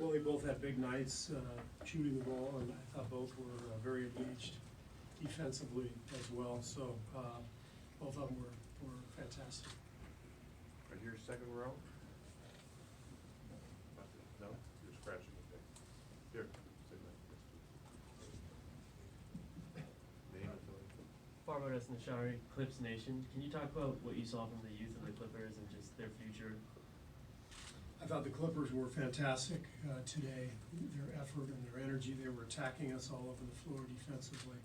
Well, they both had big nights shooting the ball, and I thought both were very engaged defensively as well. So both of them were fantastic. Right here, second row. No, you're scratching. Okay. Here. Say that. Name and affiliation. Farbo Desnashari, Clips Nation. Can you talk about what you saw from the youth of the Clippers and just their future? I thought the Clippers were fantastic today. Their effort and their energy, they were attacking us all over the floor defensively.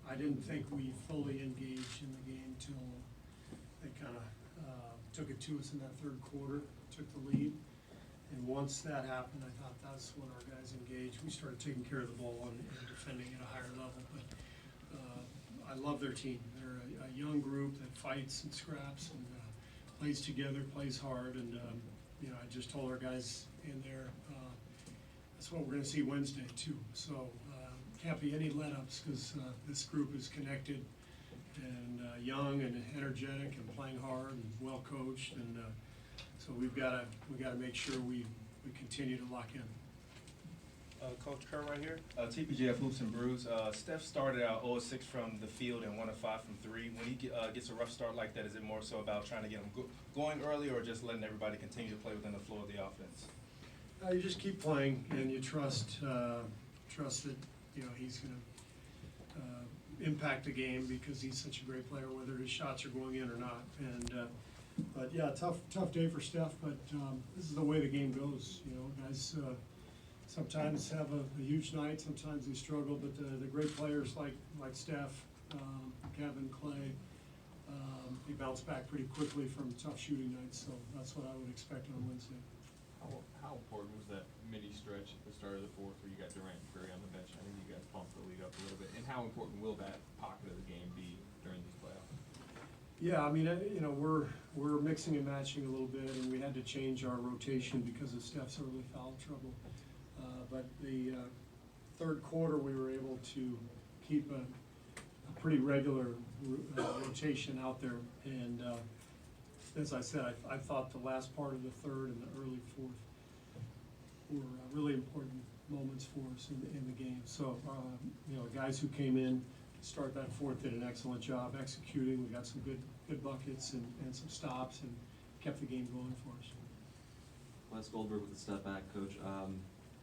I didn't think we fully engaged in the game till they kind of took it to us in that third quarter, took the lead. And once that happened, I thought that's when our guys engaged. We started taking care of the ball and defending at a higher level. But I love their team. They're a young group that fights and scraps and plays together, plays hard, and you know, I just told our guys in there that's what we're going to see Wednesday too. So can't be any let-ups because this group is connected and young and energetic and playing hard and well coached, and so we got to make sure we continue to lock in. Coach Kerr right here. TPGF Hoops and Brews. Steph started out 0-6 from the field and 1 of 5 from 3. When he gets a rough start like that, is it more so about trying to get him going early, or just letting everybody continue to play within the flow of the offense? You just keep playing, and you trust that you know he's going to impact the game because he's such a great player, whether his shots are going in or not. And but yeah, tough day for Steph. But this is the way the game goes. You know, guys. Sometimes have a huge night, sometimes they struggle, but the great players like Steph, Kevin, Clay, they bounce back pretty quickly from tough shooting nights, so that's what I would expect on Wednesday. How important was that mini stretch at the start of the fourth where you got Durant and Curry on the bench? I think you guys bumped the lead up a little bit. And how important will that pocket of the game be during these playoffs? Yeah, I mean, you know, we're mixing and matching a little bit, and we had to change our rotation because of Steph's early foul trouble. But the third quarter, we were able to keep a pretty regular rotation out there. And as I said, I thought the last part of the third and the early fourth were really important moments for us in the game. So, you know, the guys who came in to start that fourth did an excellent job executing. We got some good buckets and some stops and kept the game going for us. Les Goldberg with the step back, Coach.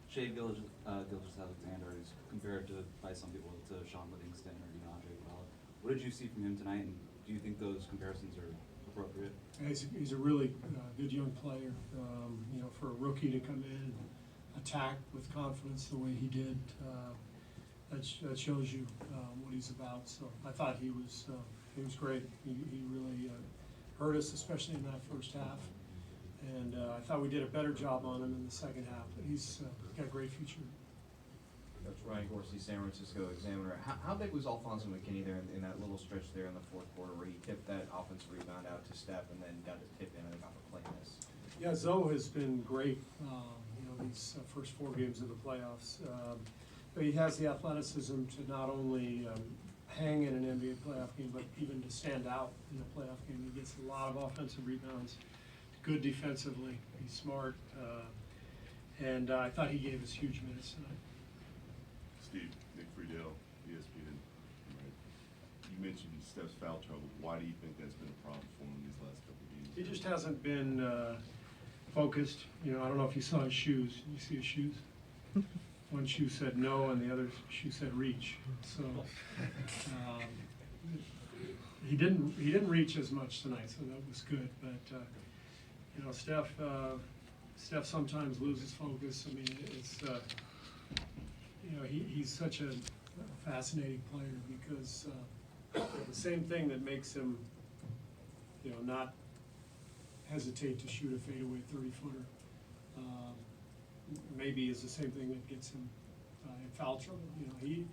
Shea Gilgeous-Alexander is compared by some people to Sean Livingston or DeAndre Bell. What did you see from him tonight, and do you think those comparisons are appropriate? He's a really good young player. You know, for a rookie to come in and attack with confidence the way he did, that shows you what he's about. So I thought he was great. He really hurt us, especially in that first half. And I thought we did a better job on him in the second half. But he's got a great future. That's Ryan Gorski, San Francisco Examiner. How big was Alfonso McKinney there in that little stretch there in the fourth quarter where he tipped that offensive rebound out to Steph and then got his tip in and got the play miss? Yeah, Zoe has been great. You know, these first 4 games of the playoffs. But he has the athleticism to not only hang in an NBA playoff game, but even to stand out in a playoff game. He gets a lot of offensive rebounds. Good defensively, he's smart, and I thought he gave us huge minutes tonight. Steve, Nick Friedel, ESPN. Right. You mentioned Steph's foul trouble. Why do you think that's been a problem for him these last couple of games? He just hasn't been focused. You know, I don't know if you saw his shoes. Did you see his shoes? One shoe said no, and the other shoe said reach. So he didn't reach as much tonight, so that was good. But you know, Steph sometimes loses focus. I mean, it's you know, he's such a fascinating player because the same thing that makes him, you know, not hesitate to shoot a fadeaway 30-footer maybe is the same thing that gets him in foul trouble. You know,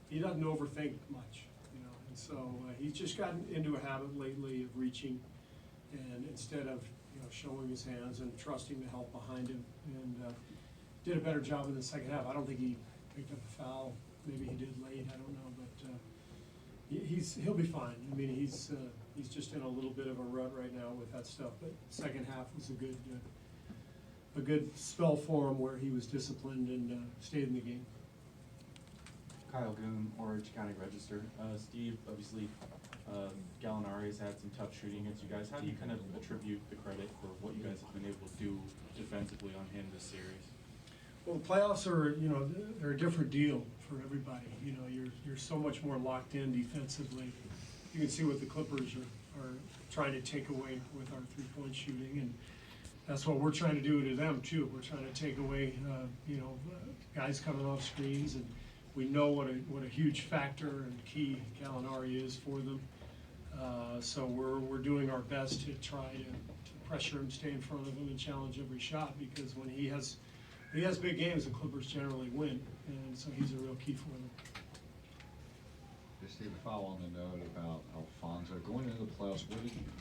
he doesn't overthink much. You know, and so he's just gotten into a habit lately of reaching, and instead of showing his hands and trusting the help behind him, and did a better job in the second half. I don't think he picked up a foul. Maybe he did late. I don't know, but he'll be fine. I mean, he's just in a little bit of a rut right now with that stuff. But second half was a a good spell for him where he was disciplined and stayed in the game. Kyle Goon, Orange County Register. Steve, obviously, Gallinari's had some tough shooting against you guys. How do you kind of attribute the credit for what you guys have been able to do defensively on him this series? Well, the playoffs are, you know, they're a different deal for everybody. You know, you're so much more locked in defensively. You can see what the Clippers are trying to take away with our three-point shooting, and that's what we're trying to do to them too. We're trying to take away, guys coming off screens, and we know what a huge factor and key Gallinari is for them. So we're doing our best to try to pressure him, stay in front of him, and challenge every shot, because when he has big games, the Clippers generally win, and so he's a real key for them. Hey, Steve, a follow on the note about Alfonso. Going into the playoffs,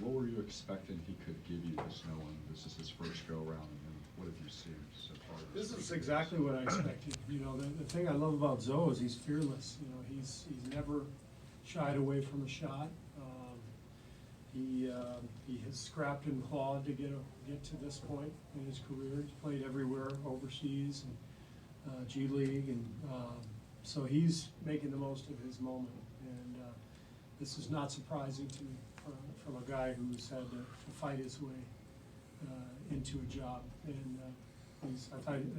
what were you expecting he could give you, just knowing this is his first go-around, and what have you seen so far? This is exactly what I expected. You know, the thing I love about Zoe is he's fearless. You know, he's never shied away from a shot. He has scrapped and clawed to get to this point in his career. He's played everywhere overseas and G League, and so he's making the most of his moment. And this is not surprising to me from a guy who's had to fight his way into a job. And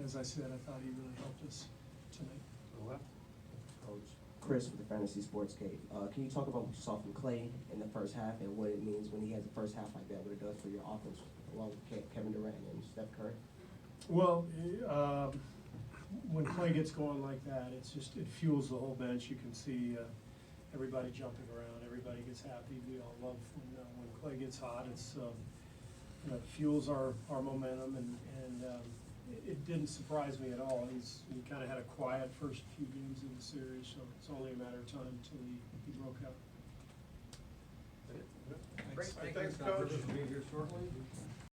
as I said, I thought he really helped us tonight. Coach Chris with the Fantasy Sportscape. Can you talk about what you saw from Clay in the first half and what it means when he has a first half like that, what it does for your offense, along with Kevin Durant and Steph Curry? Well, when Clay gets going like that, it fuels the whole bench. You can see everybody jumping around, everybody gets happy. We all love when Clay gets hot. It fuels our momentum, and it didn't surprise me at all. He kind of had a quiet first few games in the series, so it's only a matter of time until he broke out. Thanks, Coach.